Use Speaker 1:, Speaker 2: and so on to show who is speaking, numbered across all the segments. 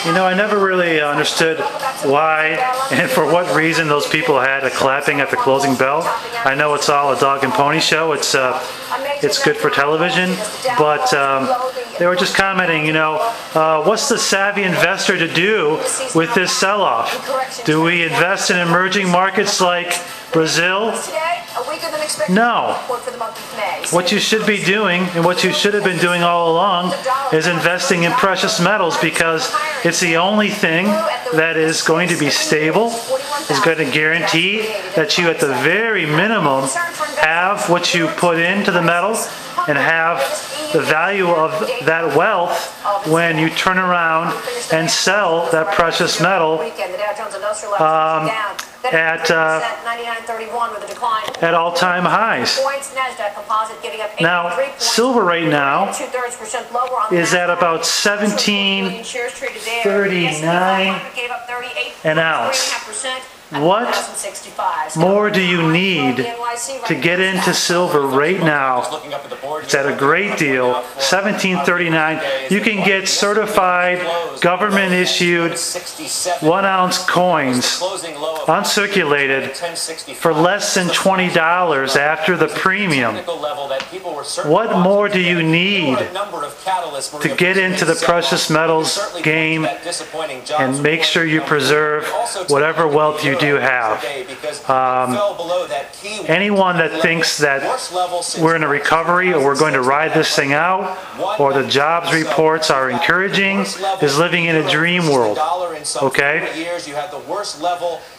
Speaker 1: You know, I never really understood why and for what reason those people had a clapping at the closing bell. I know it's all a dog and pony show. It's good for television, but they were just commenting, you know, what's the savvy investor to do with this sell-off? Do we invest in emerging markets like Brazil? No. What you should be doing, and what you should have been doing all along, is investing in precious metals, because it's the only thing that is going to be stable, is going to guarantee that you at the very minimum have what you put into the metal and have the value of that wealth when you turn around and sell that precious metal at all-time highs. Now, silver right now is at about $17.39 an ounce. What more do you need to get into silver right now? It's at a great deal, $17.39. You can get certified, government-issued 1-ounce coins, uncirculated, for less than $20 after the premium. What more do you need to get into the precious metals game and make sure you preserve whatever wealth you do have? Anyone that thinks that we're in a recovery or we're going to ride this thing out, or the jobs reports are encouraging, is living in a dream world. Okay?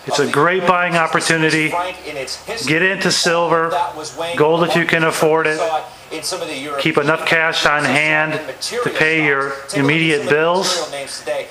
Speaker 1: It's a great buying opportunity. Get into silver, gold if you can afford it. Keep enough cash on hand to pay your immediate bills,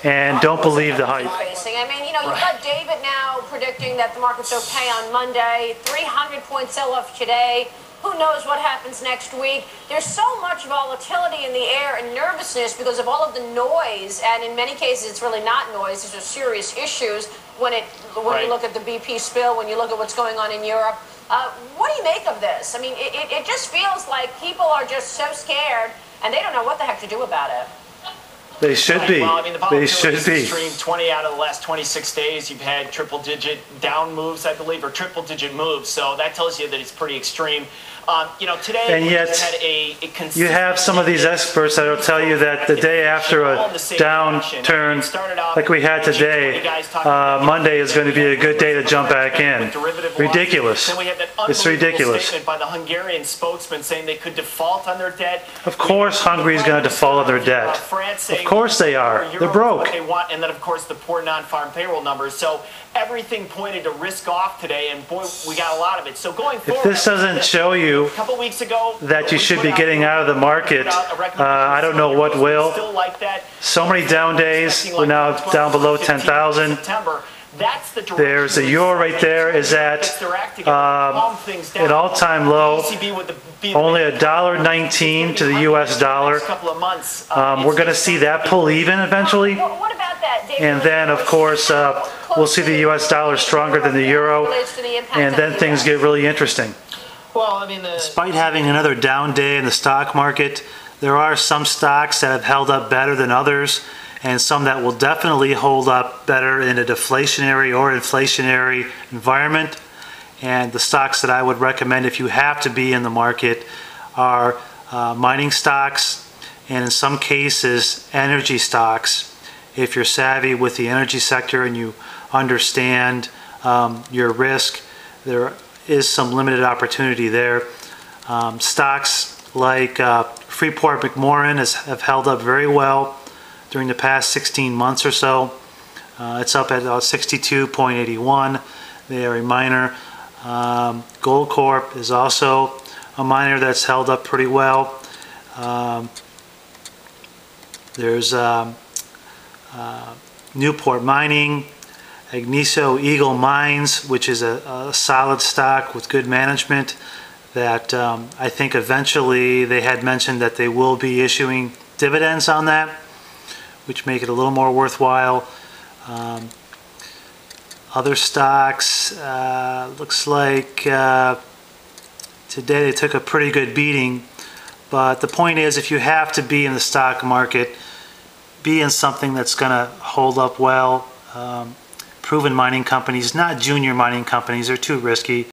Speaker 1: and don't believe the hype.
Speaker 2: I mean, you know, you've got David now predicting that the market's okay on Monday, 300-point sell-off today. Who knows what happens next week? There's so much volatility in the air and nervousness because of all of the noise, and in many cases it's really not noise. These are serious issues when you look at the BP spill, when you look at what's going on in Europe. What do you make of this? I mean, it just feels like people are just so scared and they don't know what the heck to do about it.
Speaker 1: They should be.
Speaker 3: Well, I mean, the
Speaker 1: they should be.
Speaker 3: Extreme. 20 out of the last 26 days, you've had triple-digit down moves, I believe, or triple-digit moves. So that tells you that it's pretty extreme. You know, today
Speaker 1: and yet,
Speaker 3: had
Speaker 1: you have some of these experts that will tell you that the day after a downturn like we had today, Monday is going to be a good day to jump back in. Ridiculous. It's ridiculous.
Speaker 3: Statement by the Hungarian spokesman saying they could default on their debt.
Speaker 1: Of course Hungary is going to default on their debt. Of course they are. They're broke.
Speaker 3: They want, and then, of course, the poor non-farm payroll numbers. So everything pointed to risk off today, and boy, we got a lot of it. So going forward,
Speaker 1: if this doesn't show you that you should be getting out of the market, I don't know what will. So many down days. We're now down below 10,000. There's the euro right there is at an all-time low, only $1.19 to the U.S. dollar. We're going to see that pull even eventually. And then, of course, we'll see the U.S. dollar stronger than the euro, and then things get really interesting.
Speaker 3: Well, I mean,
Speaker 1: despite having another down day in the stock market, there are some stocks that have held up better than others, and some that will definitely hold up better in a deflationary or inflationary environment. And the stocks that I would recommend if you have to be in the market are mining stocks, and in some cases energy stocks. If you're savvy with the energy sector and you understand your risk, there is some limited opportunity there. Stocks like Freeport-McMoRan have held up very well during the past 16 months or so. It's up at 62.81. They are a miner. Goldcorp is also a miner that's held up pretty well. There's Newport Mining, Agnico Eagle Mines, which is a solid stock with good management that I think eventually they had mentioned that they will be issuing dividends on that, which make it a little more worthwhile. Other stocks, looks like today they took a pretty good beating, but the point is if you have to be in the stock market, be in something that's going to hold up well. Proven mining companies, not junior mining companies, they're too risky.